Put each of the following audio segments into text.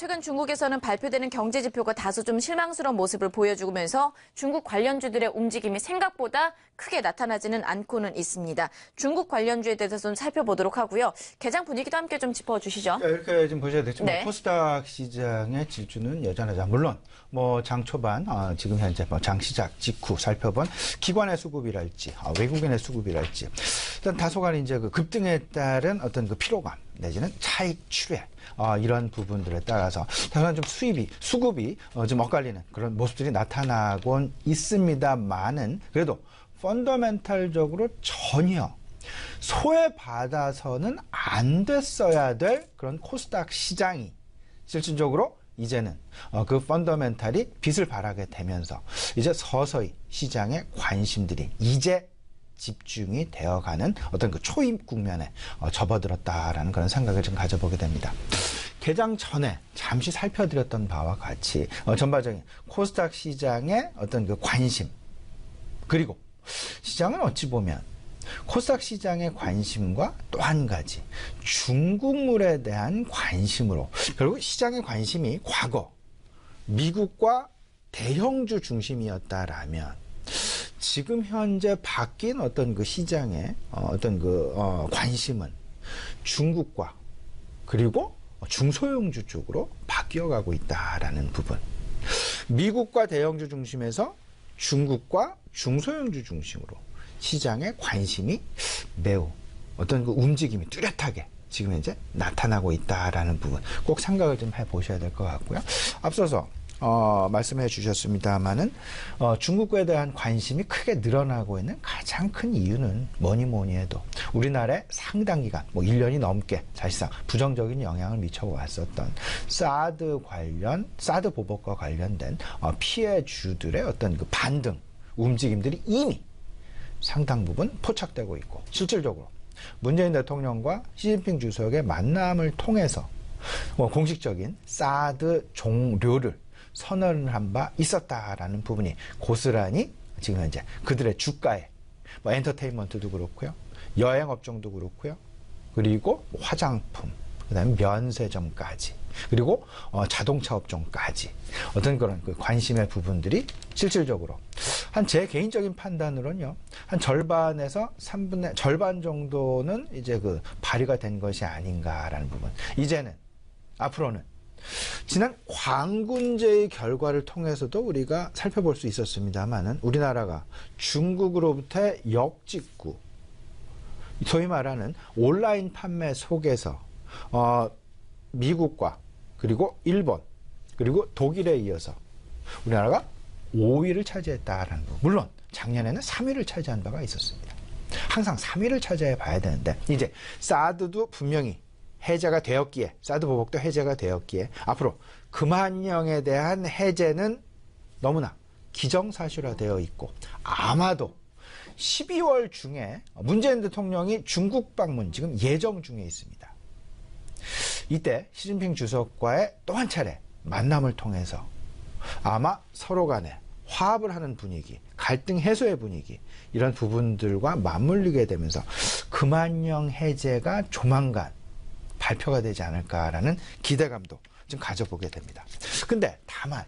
최근 중국에서는 발표되는 경제 지표가 다소 좀 실망스러운 모습을 보여주면서 중국 관련주들의 움직임이 생각보다 크게 나타나지는 않고는 있습니다. 중국 관련주에 대해서 좀 살펴보도록 하고요. 개장 분위기도 함께 좀 짚어주시죠. 이렇게 좀 보셔야 되죠. 네. 코스닥 시장의 질주는 여전하자. 물론 장 초반 지금 현재 장 시작 직후 살펴본 기관의 수급이랄지 외국인의 수급이랄지 일단 다소간 이제 그 급등에 따른 어떤 그 피로감 내지는 차익 출회 이런 부분들에 따라서 다소간 좀 수급이 좀 엇갈리는 그런 모습들이 나타나곤 있습니다만은 그래도 펀더멘탈적으로 전혀 소외받아서는 안 됐어야 될 그런 코스닥 시장이 실질적으로 이제는 그 펀더멘탈이 빛을 발하게 되면서 이제 서서히 시장의 관심들이 이제 집중이 되어가는 어떤 그 초입 국면에 접어들었다라는 그런 생각을 좀 가져보게 됩니다. 개장 전에 잠시 살펴드렸던 바와 같이 전반적인 코스닥 시장의 어떤 그 관심 그리고 시장은 어찌 보면 코스닥 시장의 관심과 또 한 가지 중국물에 대한 관심으로 결국 시장의 관심이 과거 미국과 대형주 중심이었다라면 지금 현재 바뀐 어떤 그 시장의 어떤 그 관심은 중국과 그리고 중소형주 쪽으로 바뀌어가고 있다라는 부분. 미국과 대형주 중심에서 중국과 중소형주 중심으로 시장의 관심이 매우 어떤 그 움직임이 뚜렷하게 지금 현재 나타나고 있다라는 부분 꼭 생각을 좀 해보셔야 될 것 같고요. 앞서서 말씀해 주셨습니다만은 중국에 대한 관심이 크게 늘어나고 있는 가장 큰 이유는 뭐니 해도 우리나라에 상당 기간 1년이 넘게 사실상 부정적인 영향을 미쳐왔었던 사드 보복과 관련된 피해주들의 어떤 그 반등 움직임들이 이미 상당 부분 포착되고 있고 실질적으로 문재인 대통령과 시진핑 주석의 만남을 통해서 공식적인 사드 종료를 선언을 한 바 있었다라는 부분이 고스란히 지금 현재 그들의 주가에 엔터테인먼트도 그렇고요, 여행업종도 그렇고요, 그리고 화장품, 그다음에 면세점까지, 그리고 자동차 업종까지 어떤 그런 그 관심의 부분들이 실질적으로 제 개인적인 판단으로는요, 한 절반에서 절반 정도는 이제 그 발휘가 된 것이 아닌가라는 부분. 이제는 앞으로는 지난 광군제의 결과를 통해서도 우리가 살펴볼 수 있었습니다만은 우리나라가 중국으로부터의 역직구, 소위 말하는 온라인 판매 속에서 미국과 그리고 일본 그리고 독일에 이어서 우리나라가 5위를 차지했다라는 거. 물론 작년에는 3위를 차지한 바가 있었습니다. 항상 3위를 차지해 봐야 되는데 이제 사드도 분명히 해제가 되었기에, 사드 보복도 해제가 되었기에 앞으로 금한령에 대한 해제는 너무나 기정사실화되어 있고 아마도 12월 중에 문재인 대통령이 중국 방문 지금 예정 중에 있습니다. 이때 시진핑 주석과의 또 한 차례 만남을 통해서 아마 서로 간에 화합을 하는 분위기, 갈등 해소의 분위기 이런 부분들과 맞물리게 되면서 금한령 해제가 조만간 발표가 되지 않을까라는 기대감도 좀 가져보게 됩니다. 근데 다만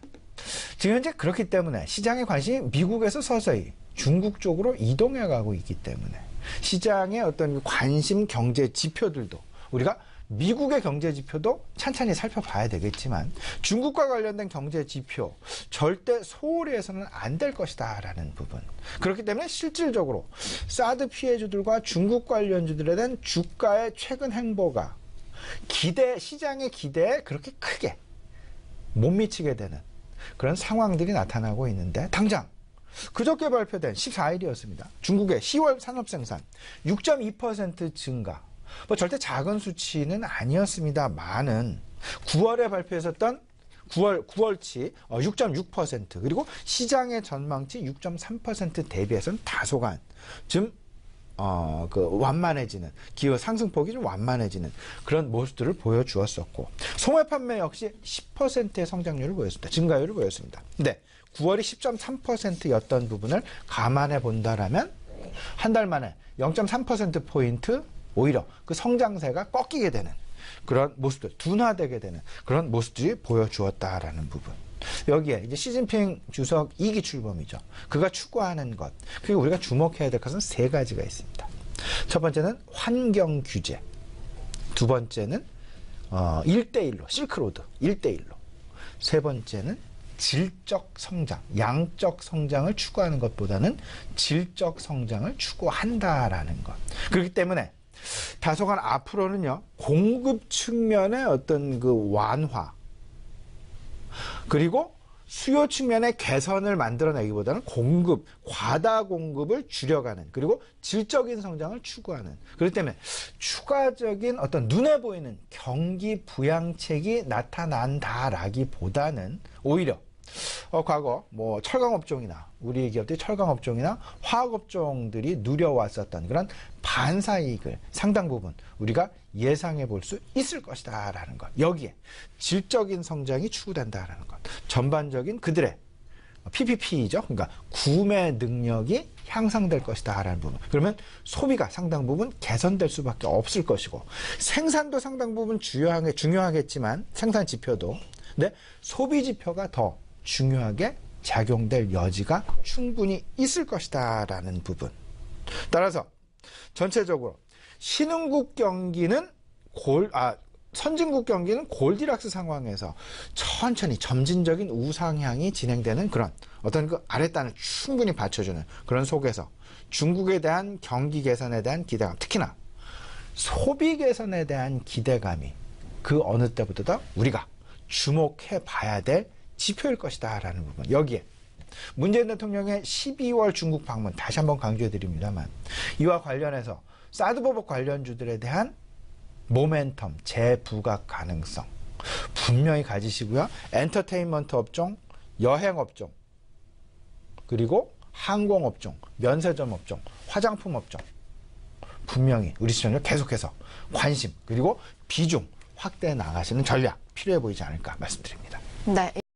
지금 현재 그렇기 때문에 시장의 관심이 미국에서 서서히 중국 쪽으로 이동해 가고 있기 때문에 시장의 어떤 관심 경제 지표들도 우리가 미국의 경제 지표도 찬찬히 살펴봐야 되겠지만 중국과 관련된 경제 지표 절대 소홀히 해서는 안 될 것이다 라는 부분. 그렇기 때문에 실질적으로 사드 피해주들과 중국 관련주들에 대한 주가의 최근 행보가 시장의 기대에 그렇게 크게 못 미치게 되는 그런 상황들이 나타나고 있는데 당장 그저께 발표된 14일이었습니다. 중국의 10월 산업생산 6.2% 증가. 절대 작은 수치는 아니었습니다만은 9월에 발표했었던 9월치 6.6% 그리고 시장의 전망치 6.3% 대비해서는 다소간 좀 완만해지는 기업 상승폭이 좀 완만해지는 그런 모습들을 보여주었었고 소매 판매 역시 10%의 성장률을 보였습니다. 증가율을 보였습니다. 근데 9월이 10.3%였던 부분을 감안해 본다라면 한 달 만에 0.3%포인트 오히려 그 성장세가 꺾이게 되는 그런 모습들, 둔화되게 되는 그런 모습들이 보여주었다라는 부분. 여기에 이제 시진핑 주석 2기 출범이죠. 그가 추구하는 것, 그리고 우리가 주목해야 될 것은 세 가지가 있습니다. 첫 번째는 환경 규제, 두 번째는 1대1로, 실크로드 1대1로, 세 번째는 질적 성장, 양적 성장을 추구하는 것보다는 질적 성장을 추구한다라는 것. 그렇기 때문에 다소간 앞으로는요, 공급 측면의 어떤 그 완화, 그리고 수요 측면의 개선을 만들어내기보다는 공급, 과다 공급을 줄여가는, 그리고 질적인 성장을 추구하는. 그렇기 때문에 추가적인 어떤 눈에 보이는 경기 부양책이 나타난다라기보다는 오히려 과거 뭐 철강업종이나 우리 기업들이 철강업종이나 화학업종들이 누려왔었던 그런 반사이익을 상당 부분 우리가 예상해 볼 수 있을 것이다라는 것. 여기에 질적인 성장이 추구된다라는 것. 전반적인 그들의 PPP죠. 그러니까 구매 능력이 향상될 것이다라는 부분. 그러면 소비가 상당 부분 개선될 수밖에 없을 것이고, 생산도 상당 부분 중요하겠지만 생산 지표도, 근데 소비 지표가 더 중요하게 작용될 여지가 충분히 있을 것이다라는 부분. 따라서 전체적으로 신흥국 경기는 선진국 경기는 골디락스 상황에서 천천히 점진적인 우상향이 진행되는 그런 어떤 그 아랫단을 충분히 받쳐주는 그런 속에서 중국에 대한 경기 개선에 대한 기대감, 특히나 소비 개선에 대한 기대감이 그 어느 때보다 우리가 주목해 봐야 될 지표일 것이다 라는 부분. 여기에 문재인 대통령의 12월 중국 방문 다시 한번 강조해 드립니다만, 이와 관련해서 사드버벅 관련주들에 대한 모멘텀, 재부각 가능성 분명히 가지시고요. 엔터테인먼트 업종, 여행 업종, 그리고 항공업종, 면세점 업종, 화장품 업종 분명히 우리 시청자 계속해서 관심, 그리고 비중 확대해 나가시는 전략 필요해 보이지 않을까 말씀드립니다. 네.